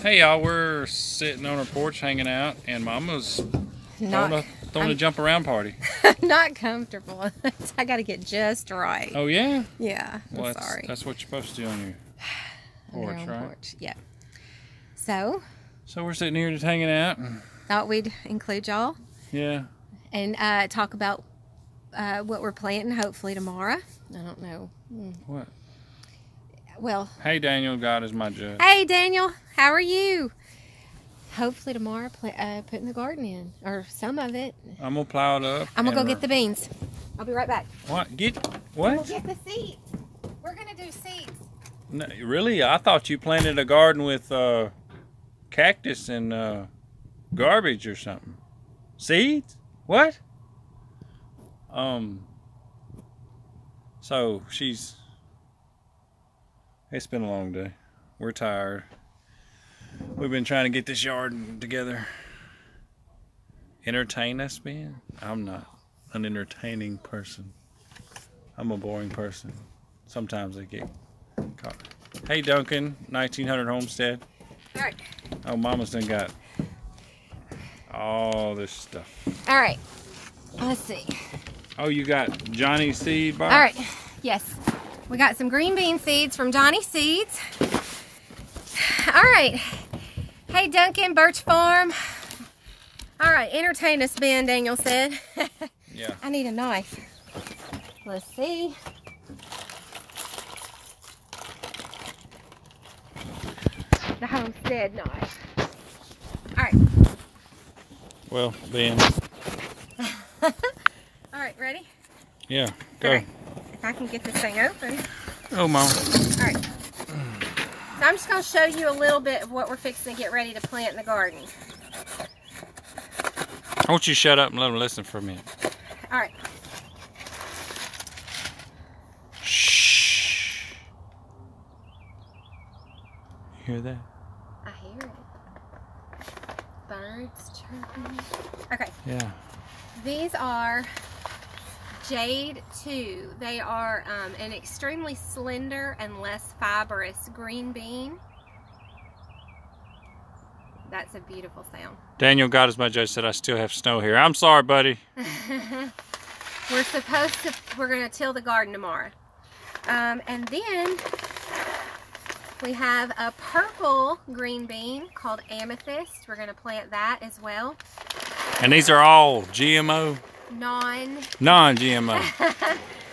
Hey y'all, we're sitting on our porch hanging out, and Mama's throwing a jump around party. Not comfortable. I got to get just right. Oh yeah? Yeah. Well, sorry. That's what you're supposed to do on your porch, right? Porch. Yeah. So we're sitting here just hanging out. Thought we'd include y'all. Yeah. And talk about what we're planting hopefully tomorrow. I don't know. What? Well. Hey Daniel, God is my judge. Hey Daniel, how are you? Hopefully tomorrow putting the garden in, or some of it. I'm gonna plow it up. I'm gonna go get the beans. I'll be right back. What? We'll get the seeds. We're gonna do seeds. No, really? I thought you planted a garden with cactus and garbage or something. Seeds? What? So it's been a long day. We're tired. We've been trying to get this yard together. Entertain us, Ben? I'm not an entertaining person. I'm a boring person. Sometimes I get caught. Hey Duncan, 1900 Homestead. All right. Oh, Mama's done got all this stuff. All right. Let's see. Oh, you got Johnny's seed box? All right. Yes. We got some green bean seeds from Johnny Seeds. All right. Hey, Duncan, Birch Farm. All right, entertain us, Ben, Daniel said. Yeah. I need a knife. Let's see. The homestead knife. All right. Well, Ben. All right, ready? Yeah, go. Okay. If I can get this thing open. Oh, Mom. All right. So I'm just going to show you a little bit of what we're fixing to get ready to plant in the garden. Won't you shut up and let them listen for a minute? All right. Shh. You hear that? I hear it. Birds chirping. Okay. Yeah. These are Jade 2. They are an extremely slender and less fibrous green bean. That's a beautiful sound. Daniel, God is my judge, said I still have snow here. I'm sorry, buddy. We're going to till the garden tomorrow. And then we have a purple green bean called Amethyst. We're going to plant that as well. And these are all GMO? Non-GMO.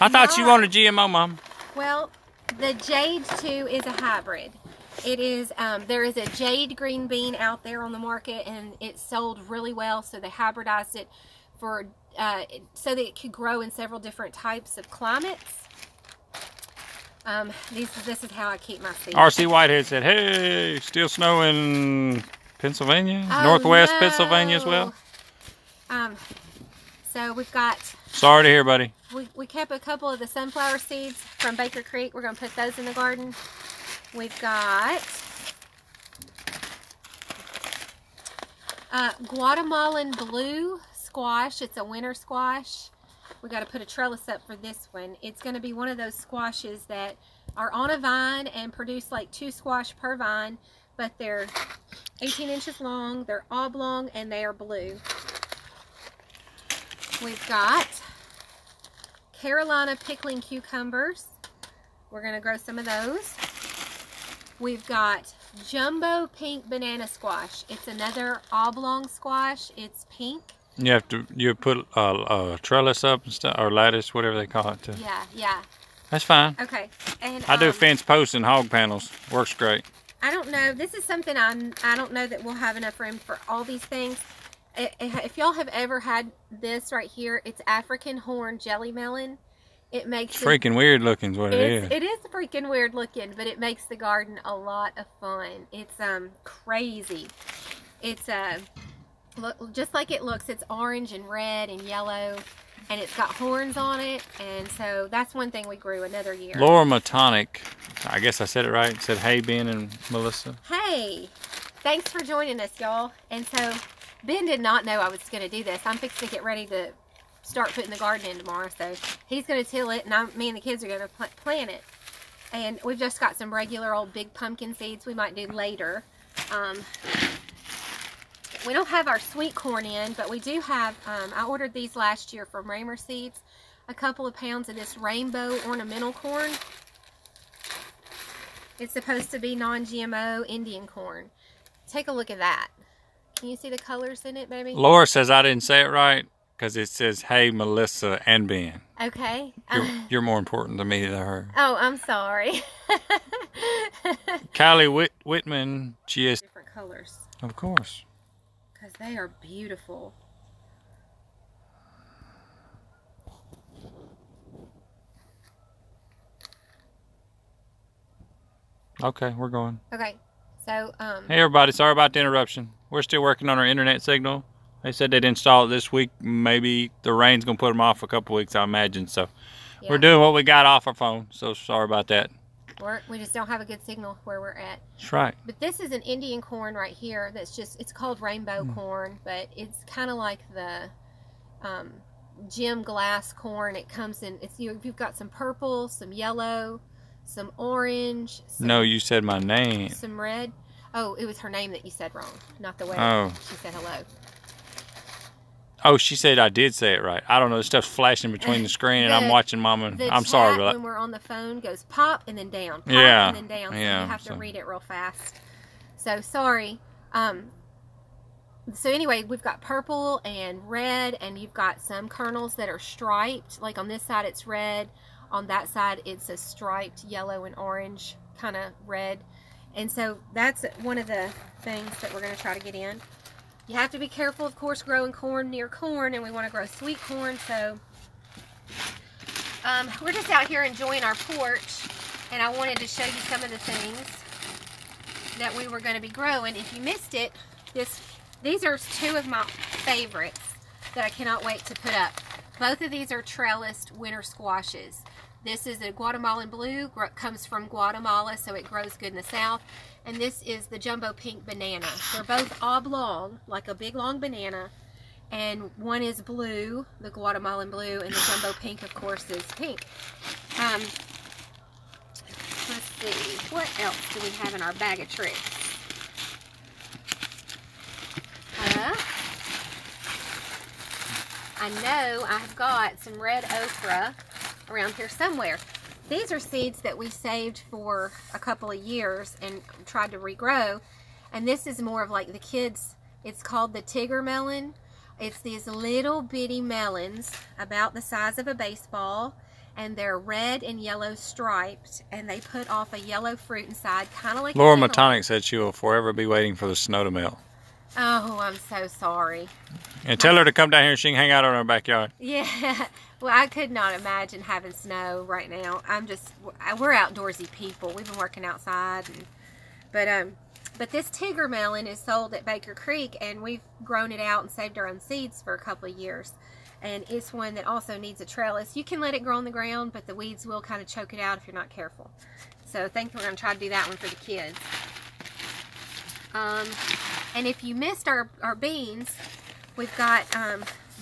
I thought you wanted GMO, Mom. Well, the Jade 2 is a hybrid. It is, there is a Jade green bean out there on the market, and it sold really well, so they hybridized it for, so that it could grow in several different types of climates. This is how I keep my seeds. R.C. Whitehead said, hey, still snow in Pennsylvania? Oh, Northwest no. Pennsylvania as well? So we've got... Sorry to hear, buddy. We kept a couple of the sunflower seeds from Baker Creek. We're going to put those in the garden. We've got Guatemalan blue squash. It's a winter squash. We got to put a trellis up for this one. It's going to be one of those squashes that are on a vine and produce like 2 squash per vine, but they're 18 inches long, they're oblong, and they are blue. We've got Carolina pickling cucumbers. We're going to grow some of those. We've got jumbo pink banana squash. It's another oblong squash. It's pink. You put a trellis up and stuff, or lattice, whatever they call it. Yeah. That's fine. Okay. And I do fence posts and hog panels. Works great. I don't know. This is something I don't know that we'll have enough room for all these things. If y'all have ever had this right here, it's African horn jelly melon. It makes it's freaking weird looking is what it is. It is freaking weird looking, but it makes the garden a lot of fun. It's crazy. It's look just like it looks. It's orange and red and yellow, and it's got horns on it. And so that's one thing we grew another year. Laura Matonic, I guess I said it right. Said, hey Ben and Melissa. Hey, thanks for joining us, y'all. And so Ben did not know I was going to do this. I'm fixing to get ready to start putting the garden in tomorrow, so he's going to till it, and me and the kids are going to plant it. And we've just got some regular old big pumpkin seeds we might do later. We don't have our sweet corn in, but we do have, I ordered these last year from Raymer Seeds, a couple of pounds of this rainbow ornamental corn. It's supposed to be non-GMO Indian corn. Take a look at that. Can you see the colors in it, baby? Laura says I didn't say it right because it says, hey, Melissa and Ben. Okay. You're more important to me than her. Oh, I'm sorry. Kylie Whitman, she is. Different colors. Of course. Because they are beautiful. Okay, we're going. Okay, so Hey everybody, sorry about the interruption. We're still working on our internet signal. They said they'd install it this week. Maybe the rain's gonna put them off a couple weeks, I imagine. So yeah. We're doing what we got off our phone. So sorry about that. We just don't have a good signal where we're at. That's right. But this is an Indian corn right here. That's just, it's called rainbow corn, but it's kind of like the gem glass corn. It comes in. It's you've got some purple, some yellow, some orange. No, you said my name. Some red. Oh, it was her name that you said wrong, not the way she said hello. Oh, she said I did say it right. I don't know. The stuff's flashing between the screen, and I'm watching Mama. I'm sorry about that. When we're on the phone, goes pop and then down, pop yeah, and then down. So yeah, you have to read it real fast. So sorry. So anyway, we've got purple and red, and you've got some kernels that are striped. Like on this side, it's red. On that side, it's a striped yellow and orange, kind of red. And so that's one of the things that we're going to try to get in. You have to be careful, of course, growing corn near corn, and we want to grow sweet corn. So we're just out here enjoying our porch, and I wanted to show you some of the things that we were going to be growing. If you missed it, these are two of my favorites that I cannot wait to put up. Both of these are trellised winter squashes. This is a Guatemalan blue, comes from Guatemala, so it grows good in the south. And this is the jumbo pink banana. They're both oblong, like a big long banana. And one is blue, the Guatemalan blue, and the jumbo pink, of course, is pink. Let's see, what else do we have in our bag of tricks? I know I've got some red okra around here somewhere. These are seeds that we saved for a couple of years and tried to regrow. And this is more of like the kids, it's called the Tigger Melon. It's these little bitty melons about the size of a baseball, and they're red and yellow striped, and they put off a yellow fruit inside, kind of like Laura Matonic said she will forever be waiting for the snow to melt. Oh, I'm so sorry. And tell her to come down here and she can hang out in our backyard. Yeah. Well, I could not imagine having snow right now. We're outdoorsy people. We've been working outside. But this Tigger melon is sold at Baker Creek, and we've grown it out and saved our own seeds for a couple of years. And it's one that also needs a trellis. You can let it grow on the ground, but the weeds will kind of choke it out if you're not careful. So I think we're going to try to do that one for the kids. And if you missed our beans, we've got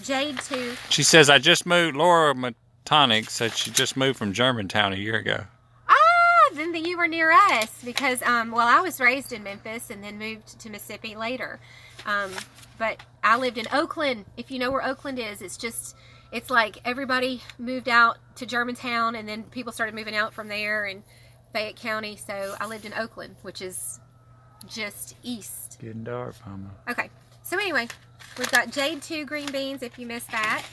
Jade 2. She says, I just moved. Laura Matonic said she just moved from Germantown a year ago. Ah, then you were near us because, well, I was raised in Memphis and then moved to Mississippi later. But I lived in Oakland. If you know where Oakland is, it's like everybody moved out to Germantown, and then people started moving out from there in Fayette County. So I lived in Oakland, which is just east. Getting dark, Mama. Okay, so anyway, we've got Jade 2 green beans if you missed that,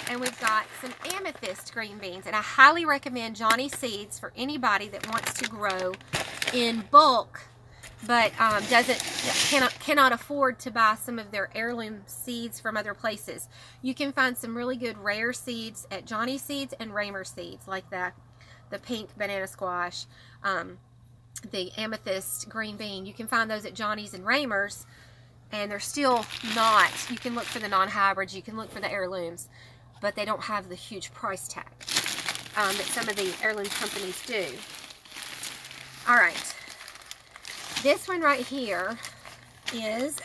and we've got some amethyst green beans, and I highly recommend Johnny Seeds for anybody that wants to grow in bulk but cannot afford to buy some of their heirloom seeds from other places. You can find some really good rare seeds at Johnny Seeds and Raymer Seeds, like the pink banana squash, the amethyst green bean. You can find those at Johnny's and Raymer's, and they're still not. You can look for the non-hybrids, you can look for the heirlooms, but they don't have the huge price tag that some of the heirloom companies do. All right, this one right here is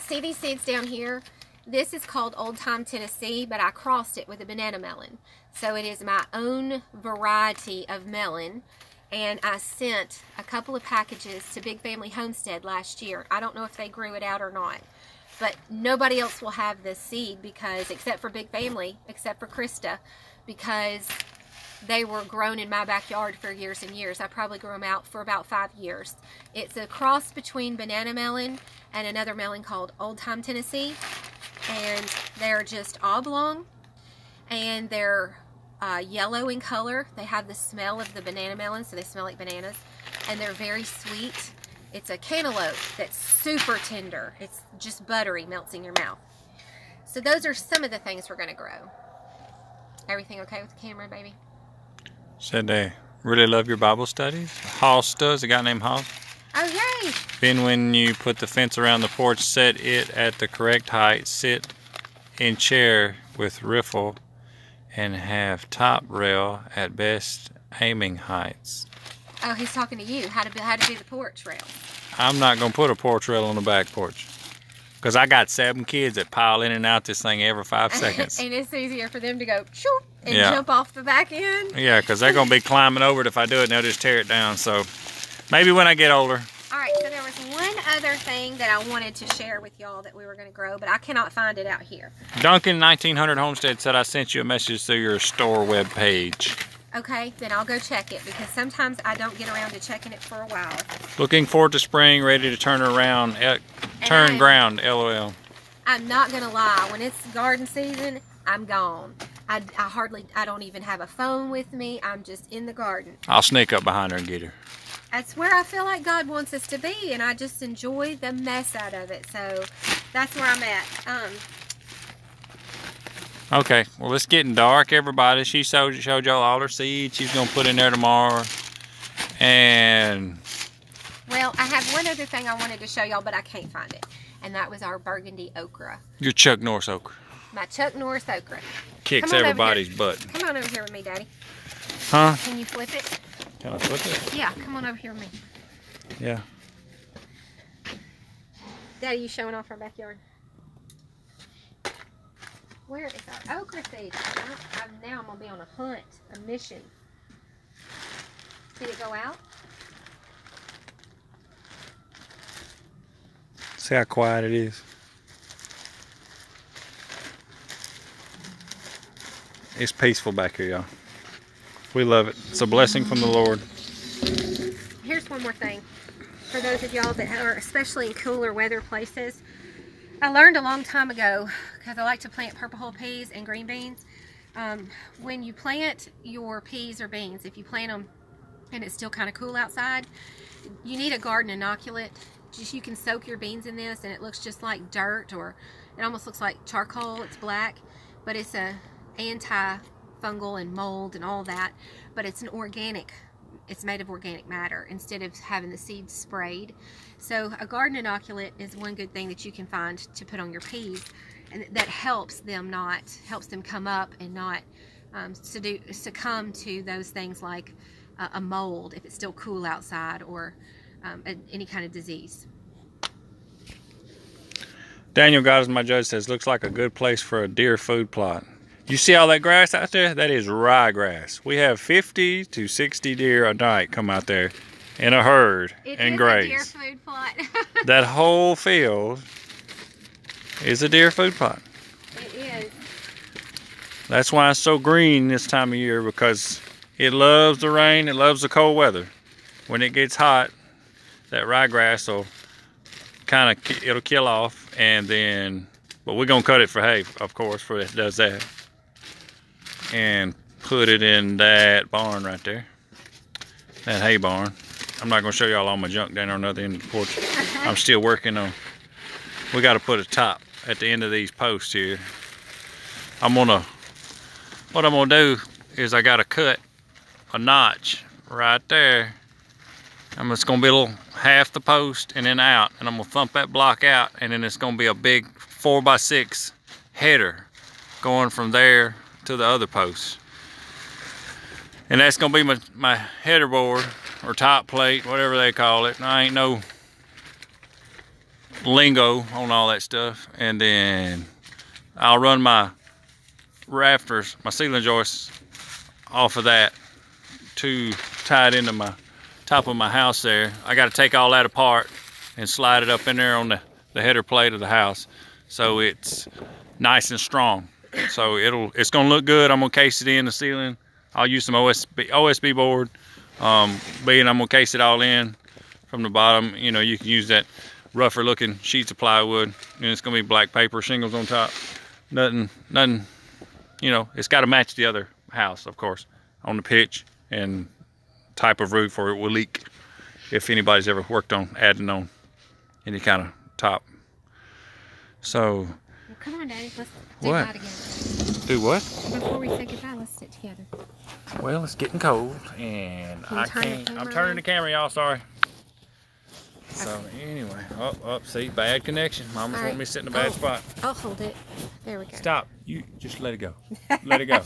see these seeds down here? This is called Old Time Tennessee, but I crossed it with a banana melon. So it is my own variety of melon, and I sent a couple of packages to Big Family Homestead last year. I don't know if they grew it out or not, but nobody else will have this seed because, except for Big Family, except for Krista, because they were grown in my backyard for years and years. I probably grew them out for about 5 years. It's a cross between banana melon and another melon called Old Time Tennessee, and they're just oblong, and they're yellow in color. They have the smell of the banana melon, so they smell like bananas, and they're very sweet. It's a cantaloupe that's super tender. It's just buttery, melts in your mouth. So those are some of the things we're going to grow. Everything okay with the camera, baby? Said they really love your Bible studies. Hoss does, a guy named Hoss. Oh, yay! Then when you put the fence around the porch, set it at the correct height, sit in chair with riffle, and have top rail at best aiming heights. Oh, he's talking to you. How to do the porch rail. I'm not going to put a porch rail on the back porch, because I got 7 kids that pile in and out this thing every 5 seconds. And it's easier for them to go shoop and jump off the back end. Yeah, because they're going to be climbing over it if I do it, and they'll just tear it down. So maybe when I get older. All right, so there was one other thing that I wanted to share with y'all that we were going to grow, but I cannot find it out here. Duncan 1900 Homestead said I sent you a message through your store web page. Okay, then I'll go check it, because sometimes I don't get around to checking it for a while. Looking forward to spring, ready to turn around, ground, LOL. I'm not gonna lie, when it's garden season, I'm gone. I don't even have a phone with me. I'm just in the garden. I'll sneak up behind her and get her. That's where I feel like God wants us to be, and I just enjoy the mess out of it. So that's where I'm at. Okay, well, it's getting dark, everybody. She showed y'all all her seeds she's going to put in there tomorrow. And... well, I have one other thing I wanted to show y'all, but I can't find it. And that was our burgundy okra. Your Chuck Norris okra. My Chuck Norris okra. Kicks everybody's butt. Come on over here with me, Daddy. Huh? Can you flip it? Can I flip it? Yeah, come on over here with me. Yeah. Daddy, you showing off our backyard? Where is our okra seed? Now I'm going to be on a hunt, a mission. Did it go out? See how quiet it is? It's peaceful back here, y'all. We love it. It's a blessing from the Lord. Here's one more thing. For those of y'all that are especially in cooler weather places, I learned a long time ago, because I like to plant purple hull peas and green beans. When you plant your peas or beans, if you plant them and it's still kind of cool outside, you need a garden inoculant. Just you can soak your beans in this and it looks just like dirt, or it almost looks like charcoal. It's black, but it's a anti-fungal and mold and all that, but it's an organic. It's made of organic matter instead of having the seeds sprayed. So a garden inoculant is one good thing that you can find to put on your peas, and that helps them come up and not succumb to those things like a mold if it's still cool outside, or any kind of disease. Daniel, God is my judge, says, looks like a good place for a deer food plot. You see all that grass out there? That is ryegrass. We have 50 to 60 deer a night come out there in a herd and graze. It is a deer food plot. That whole field is a deer food plot. It is. That's why it's so green this time of year, because it loves the rain, it loves the cold weather. When it gets hot, that ryegrass will it'll kill off, and then, but we're gonna cut it for hay, of course, for it does that. And put it in that barn right there, that hay barn. I'm not gonna show y'all all my junk down on the other end of the porch. I'm still working on. We got to put a top at the end of these posts here. What I'm gonna do is I got to cut a notch right there. It's gonna be a little half the post and then out, and I'm gonna thump that block out, and then it's gonna be a big 4x6 header going from there to the other post. And that's gonna be my header board, or top plate, whatever they call it. I ain't no lingo on all that stuff. And then I'll run my rafters, my ceiling joists off of that to tie it into my top of my house there. I got to take all that apart and slide it up in there on the header plate of the house, so it's nice and strong. So it's gonna look good. I'm gonna case it in the ceiling. I'll use some OSB board, being I'm gonna case it all in from the bottom. You know, you can use that rougher looking sheets of plywood, and it's gonna be black paper shingles on top. Nothing. You know, it's got to match the other house, of course, on the pitch and type of roof, or it will leak. If anybody's ever worked on adding on any kind of top. So. Well, come on, Daddy. Let's do what? That again. Do what? Before we say goodbye, let's sit together. Well, it's getting cold, and I'm turning the camera, y'all. Sorry. So anyway, see, bad connection. Mama's wanting me to sit in a bad spot. I'll hold it. There we go. Stop. You just let it go. Let it go.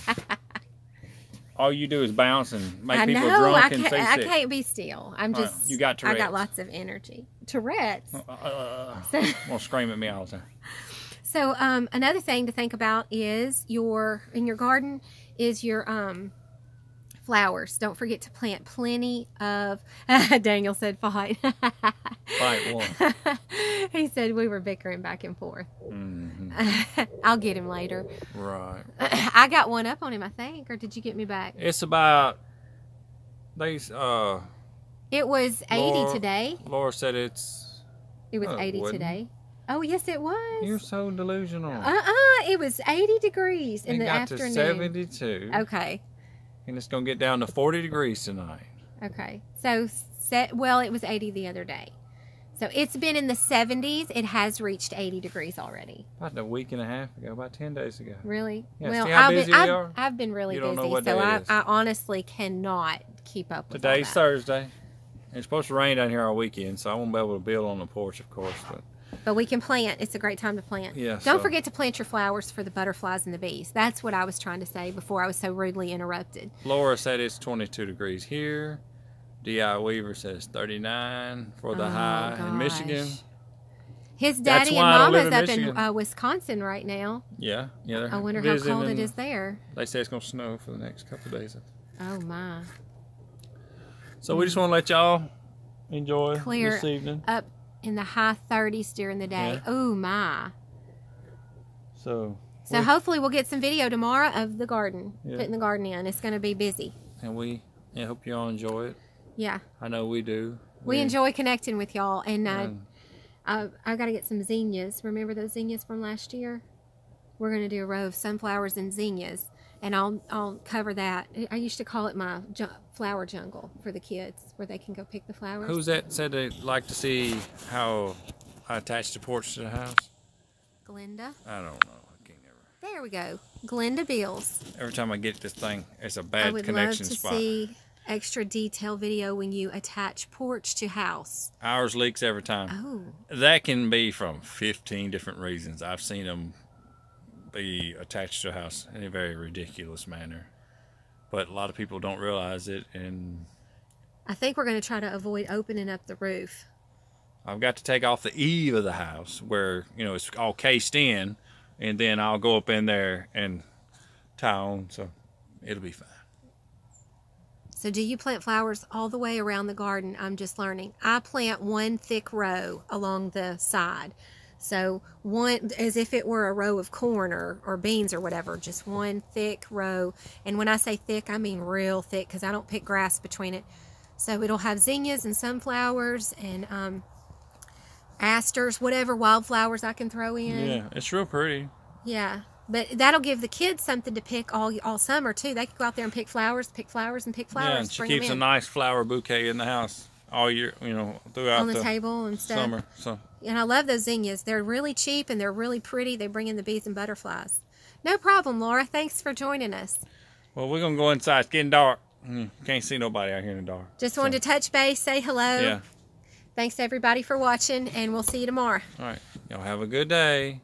All you do is bounce and make people drunk and seasick. I can't be still. I'm just. You got Tourette's. I got lots of energy. Tourette's. Won't scream at me all the time. So another thing to think about is in your garden is your flowers. Don't forget to plant plenty of. Daniel said fight. Fight what? He said we were bickering back and forth. Mm-hmm. I'll get him later. Right. I got one up on him, I think, or did you get me back? It's about these. It was 80 today. Laura said it was 80 today. Oh, yes, it was. You're so delusional. It was 80 degrees in the afternoon. It got to 72. Okay. And it's going to get down to 40 degrees tonight. Okay. So, well, it was 80 the other day. So, it's been in the 70s. It has reached 80 degrees already. About a week and a half ago, about 10 days ago. Really? Yeah, well, see how busy we are? I've been really you don't busy, know what so day it is. I honestly cannot keep up with Today's all that. Thursday. It's supposed to rain down here all weekend, so I won't be able to build on the porch, of course. But we can plant. It's a great time to plant. Yeah, Don't forget to plant your flowers for the butterflies and the bees. That's what I was trying to say before I was so rudely interrupted. Laura said it's 22 degrees here. D.I. Weaver says 39 for the high in Michigan. His daddy and mama's up in Wisconsin right now. Yeah. I wonder how cold it is there. They say it's going to snow for the next couple of days. Oh, my. So we just want to let y'all enjoy Clear this evening. Up in the high 30s during the day. Yeah. Oh, my. So hopefully we'll get some video tomorrow of the garden, putting the garden in. It's going to be busy. And we hope you all enjoy it. Yeah. I know we do. We enjoy connecting with y'all. And I got to get some zinnias. Remember those zinnias from last year? We're going to do a row of sunflowers and zinnias. And I'll cover that. I used to call it my flower jungle for the kids, where they can go pick the flowers. Who's that said they'd like to see how I attach the porch to the house? Glenda? I don't know. I can't ever. There we go. Glenda Bills. Every time I get this thing, it's a bad connection spot. I would love to see extra detail video when you attach porch to house. Ours leaks every time. Oh. That can be from 15 different reasons. I've seen them be attached to a house in a very ridiculous manner, but a lot of people don't realize it. And I think we're going to try to avoid opening up the roof. I've got to take off the eave of the house where it's all cased in, and then I'll go up in there and tie on, so it'll be fine. So do you plant flowers all the way around the garden? I'm just learning. I plant one thick row along the side. So one, as if it were a row of corn or beans or whatever, just one thick row. And when I say thick, I mean real thick, because I don't pick grass between it. So it'll have zinnias and sunflowers and asters, whatever wildflowers I can throw in. Yeah, it's real pretty. Yeah, but that'll give the kids something to pick all summer too. They can go out there and pick flowers and pick flowers. Yeah, and she keeps a nice flower bouquet in the house all year, throughout on the table and stuff. Summer. So. And I love those zinnias. They're really cheap and they're really pretty. They bring in the bees and butterflies. No problem, Laura. Thanks for joining us. Well, we're going to go inside. It's getting dark. Can't see nobody out here in the dark. Just wanted to touch base, say hello. Yeah. Thanks, everybody, for watching, and we'll see you tomorrow. All right. Y'all have a good day.